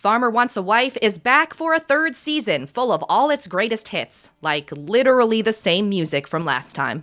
Farmer Wants a Wife is back for a third season full of all its greatest hits, like literally the same music from last time.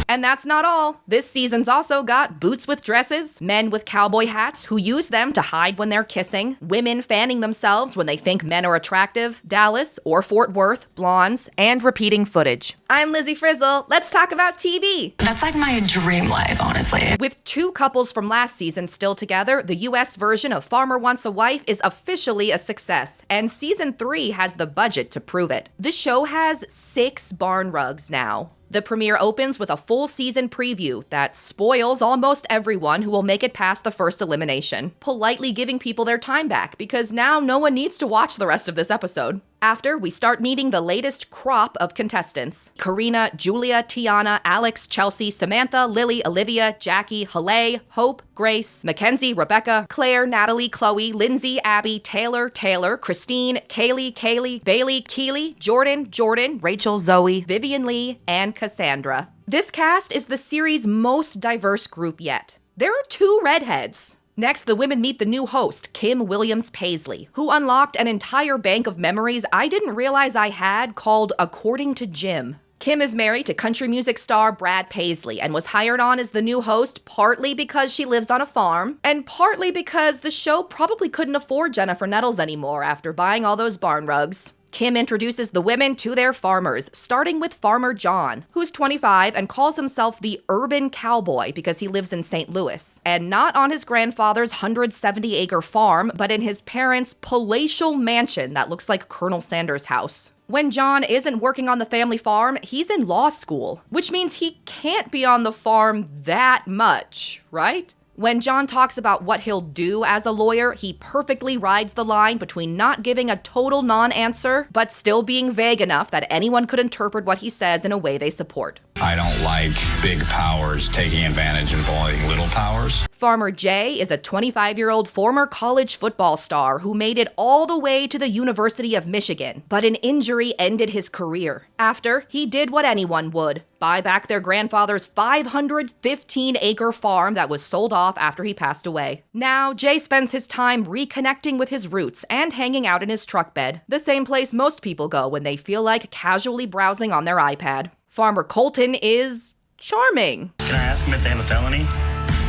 And that's not all. This season's also got boots with dresses, men with cowboy hats who use them to hide when they're kissing, women fanning themselves when they think men are attractive, Dallas or Fort Worth, blondes, and repeating footage. I'm Lizzie Frizzle. Let's talk about TV. That's like my dream life, honestly. With two couples from last season still together, the US version of Farmer Wants a Wife is officially a success, and season 3 has the budget to prove it. The show has 6 barn rugs now. The premiere opens with a full season preview that spoils almost everyone who will make it past the first elimination, politely giving people their time back because now no one needs to watch the rest of this episode. After, we start meeting the latest crop of contestants. Karina, Julia, Tiana, Alex, Chelsea, Samantha, Lily, Olivia, Jackie, Haley, Hope, Grace, Mackenzie, Rebecca, Claire, Natalie, Chloe, Lindsay, Abby, Taylor, Christine, Kaylee, Bailey, Keely, Jordan, Rachel, Zoe, Vivian Lee, and Cassandra. This cast is the series' most diverse group yet. There are 2 redheads. Next, the women meet the new host, Kim Williams Paisley, who unlocked an entire bank of memories I didn't realize I had called According to Jim. Kim is married to country music star Brad Paisley and was hired on as the new host partly because she lives on a farm, and partly because the show probably couldn't afford Jennifer Nettles anymore after buying all those barn rugs. Kim introduces the women to their farmers, starting with Farmer John, who's 25 and calls himself the urban cowboy because he lives in St. Louis, and not on his grandfather's 170-acre farm, but in his parents' palatial mansion that looks like Colonel Sanders' house. When John isn't working on the family farm, he's in law school, which means he can't be on the farm that much, right? When John talks about what he'll do as a lawyer, he perfectly rides the line between not giving a total non-answer, but still being vague enough that anyone could interpret what he says in a way they support. I don't like big powers taking advantage and bullying little powers. Farmer Jay is a 25-year-old former college football star who made it all the way to the University of Michigan, but an injury ended his career. After, he did what anyone would: buy back their grandfather's 515-acre farm that was sold off after he passed away. Now, Jay spends his time reconnecting with his roots and hanging out in his truck bed, the same place most people go when they feel like casually browsing on their iPad. Farmer Colton is charming. Can I ask him if they have a felony?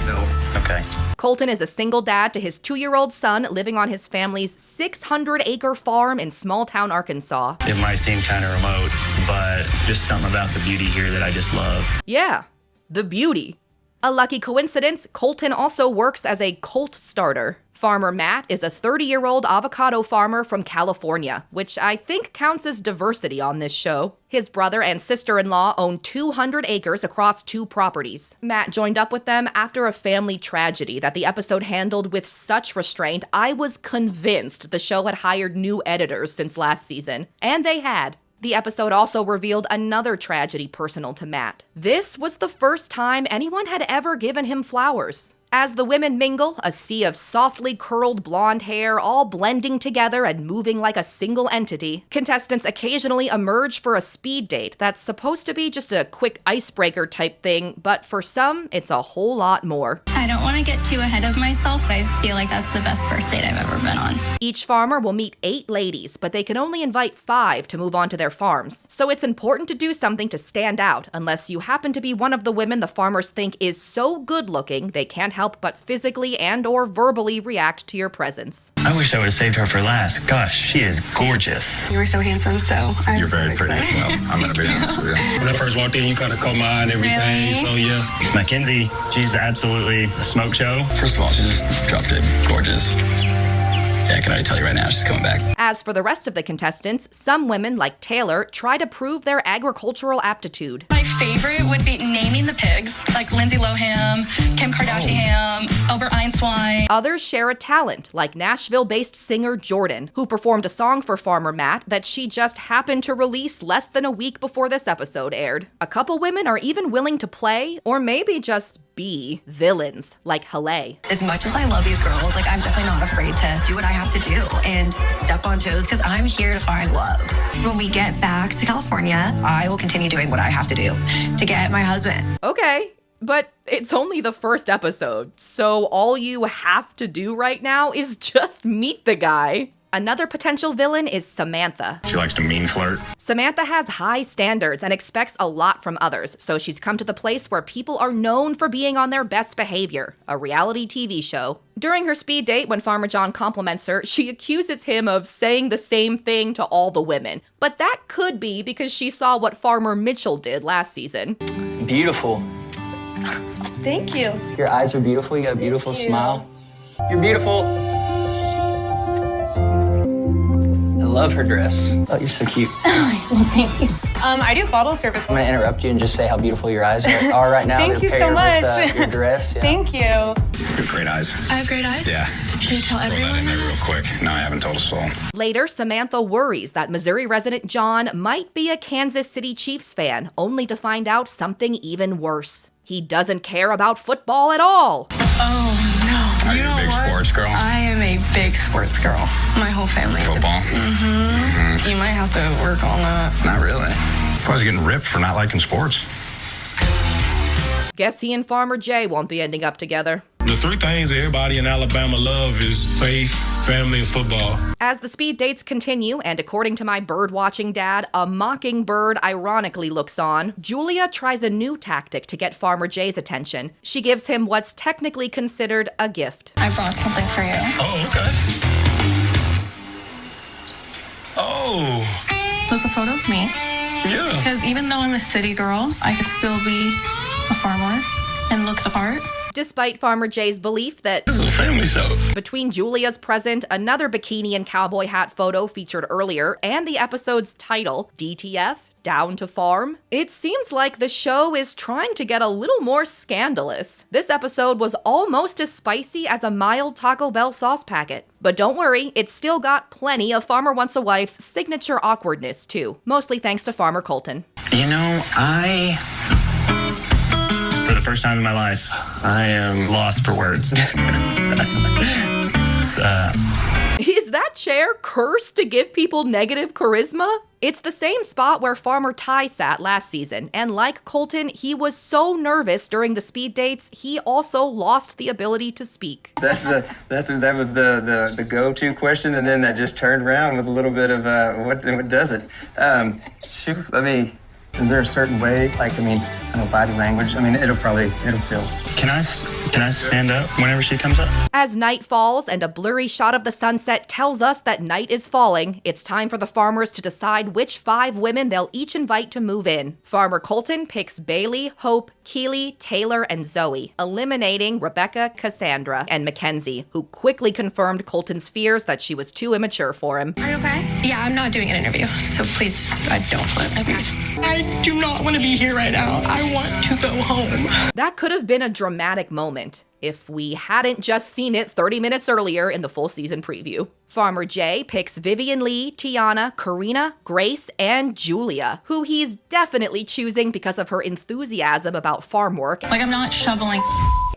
No. Okay. Colton is a single dad to his 2-year-old son living on his family's 600-acre farm in small-town Arkansas. It might seem kind of remote, but just something about the beauty here that I just love. Yeah, the beauty. A lucky coincidence, Colton also works as a colt starter. Farmer Matt is a 30-year-old avocado farmer from California, which I think counts as diversity on this show. His brother and sister-in-law own 200 acres across 2 properties. Matt joined up with them after a family tragedy that the episode handled with such restraint, I was convinced the show had hired new editors since last season. And they had. The episode also revealed another tragedy personal to Matt. This was the first time anyone had ever given him flowers. As the women mingle, a sea of softly curled blonde hair all blending together and moving like a single entity, contestants occasionally emerge for a speed date that's supposed to be just a quick icebreaker type thing, but for some, it's a whole lot more. I don't want to get too ahead of myself, but I feel like that's the best first date I've ever been on. Each farmer will meet 8 ladies, but they can only invite 5 to move on to their farms. So it's important to do something to stand out, unless you happen to be one of the women the farmers think is so good looking they can't help but physically and or verbally react to your presence. I wish I would have saved her for last. Gosh, she is gorgeous. You were so handsome, so I'm You're so very pretty excited. as well. I'm going to be honest with you. When I first walked in, you kind of caught my eye and everything, Really? so yeah. Mackenzie, she's absolutely a smoke show. First of all, she just dropped it. Gorgeous. Yeah, I can already tell you right now, she's coming back. As for the rest of the contestants, some women, like Taylor, try to prove their agricultural aptitude. My favorite would be naming the pigs, like Lindsay Lohan, Kim Kardashian, Albert Einstein. Others share a talent, like Nashville-based singer Jordan, who performed a song for Farmer Matt that she just happened to release less than a week before this episode aired. A couple women are even willing to play, or maybe just be villains like Halle. As much as I love these girls, like, I'm definitely not afraid to do what I have to do and step on toes because I'm here to find love. When we get back to California, I will continue doing what I have to do to get my husband. Okay, but it's only the first episode, so all you have to do right now is just meet the guy. Another potential villain is Samantha. She likes to mean flirt. Samantha has high standards and expects a lot from others, so she's come to the place where people are known for being on their best behavior, a reality TV show. During her speed date, when Farmer John compliments her, she accuses him of saying the same thing to all the women. But that could be because she saw what Farmer Mitchell did last season. Beautiful. Thank you. Your eyes are beautiful. You got a beautiful smile. You're beautiful. I love her dress. Oh, you're so cute. Well, thank you. I do bottle service. I'm gonna interrupt you and just say how beautiful your eyes are right now. Thank you They're so paired much. With, your dress. Yeah. Thank you. You have great eyes. I have great eyes. Yeah. Can you tell Throw that in everyone? there real quick. No, I haven't told a soul. Later, Samantha worries that Missouri resident John might be a Kansas City Chiefs fan, only to find out something even worse. He doesn't care about football at all. Oh, no. Are you a big sports girl? I am a big sports girl. My whole family is Football? You might have to work on that. Not really. I was getting ripped for not liking sports. Guess he and Farmer Jay won't be ending up together. The three things everybody in Alabama love is faith, family, and football. As the speed dates continue, and according to my bird-watching dad, a mockingbird ironically looks on, Julia tries a new tactic to get Farmer Jay's attention. She gives him what's technically considered a gift. I brought something for you. Oh, okay. Oh, So it's a photo of me. yeah. Because even though I'm a city girl, I could still be a farmer and look the part. Despite Farmer Jay's belief that This is a family show. between Julia's present, another bikini and cowboy hat photo featured earlier, and the episode's title, DTF, Down to Farm, it seems like the show is trying to get a little more scandalous. This episode was almost as spicy as a mild Taco Bell sauce packet. But don't worry, it's still got plenty of Farmer Wants a Wife's signature awkwardness too, mostly thanks to Farmer Colton. You know, for the first time in my life, I am lost for words. Is that chair cursed to give people negative charisma? It's the same spot where Farmer Ty sat last season, and like Colton, he was so nervous during the speed dates, he also lost the ability to speak. That was the go-to question, and then that just turned around with a little bit of what does it? Shoot, is there a certain way? I know body language. It'll feel. Can I stand up whenever she comes up? As night falls and a blurry shot of the sunset tells us that night is falling, it's time for the farmers to decide which 5 women they'll each invite to move in. Farmer Colton picks Bailey, Hope, Keely, Taylor, and Zoe, eliminating Rebecca, Cassandra, and Mackenzie, who quickly confirmed Colton's fears that she was too immature for him. Are you okay? Yeah, I'm not doing an interview, so please, don't flip to me. I do not want to be here right now. I want to go home. That could have been a dramatic moment if we hadn't just seen it 30 minutes earlier in the full season preview. Farmer Jay picks Vivian Lee, Tiana, Karina, Grace, and Julia, who he's definitely choosing because of her enthusiasm about farm work. Like, I'm not shoveling.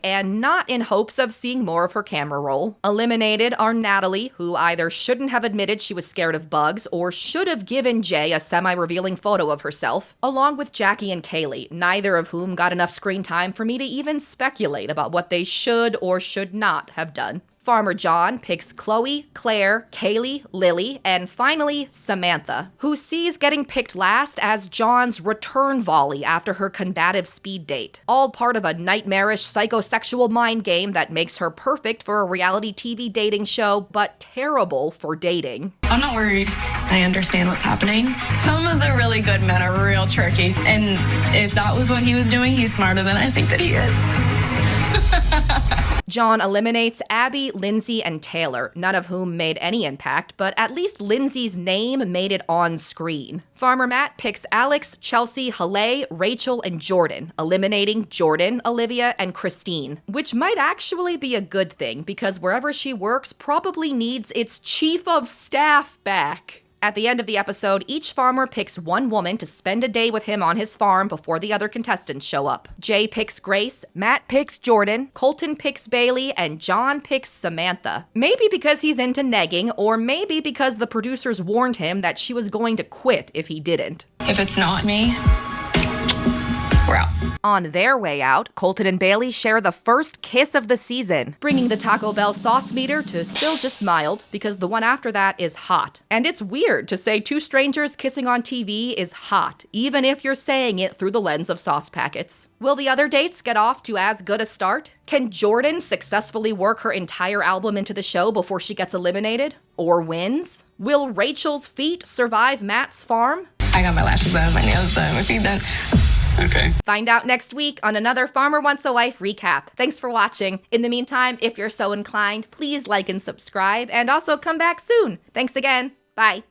And not in hopes of seeing more of her camera roll. Eliminated are Natalie, who either shouldn't have admitted she was scared of bugs or should have given Jay a semi-revealing photo of herself, along with Jackie and Kaylee, neither of whom got enough screen time for me to even speculate about what they should or should not have done. Farmer John picks Chloe, Claire, Kaylee, Lily, and finally Samantha, who sees getting picked last as John's return volley after her combative speed date. All part of a nightmarish psychosexual mind game that makes her perfect for a reality TV dating show, but terrible for dating. I'm not worried. I understand what's happening. Some of the really good men are real tricky. And if that was what he was doing, he's smarter than I think that he is. John eliminates Abby, Lindsay, and Taylor, none of whom made any impact, but at least Lindsay's name made it on screen. Farmer Matt picks Alex, Chelsea, Halle, Rachel, and Jordan, eliminating Jordan, Olivia, and Christine, which might actually be a good thing because wherever she works probably needs its chief of staff back. At the end of the episode, each farmer picks one woman to spend a day with him on his farm before the other contestants show up. Jay picks Grace, Matt picks Jordan, Colton picks Bailey, and John picks Samantha. Maybe because he's into negging, or maybe because the producers warned him that she was going to quit if he didn't. If it's not me, we're out. On their way out, Colton and Bailey share the first kiss of the season, bringing the Taco Bell sauce meter to still just mild, because the one after that is hot. And it's weird to say two strangers kissing on TV is hot, even if you're saying it through the lens of sauce packets. Will the other dates get off to as good a start? Can Jordan successfully work her entire album into the show before she gets eliminated? Or wins? Will Rachel's feet survive Matt's farm? I got my lashes done, my nails done, my feet done. Okay. Find out next week on another Farmer Wants a Wife recap. Thanks for watching. In the meantime, if you're so inclined, please like and subscribe, and also come back soon. Thanks again. Bye.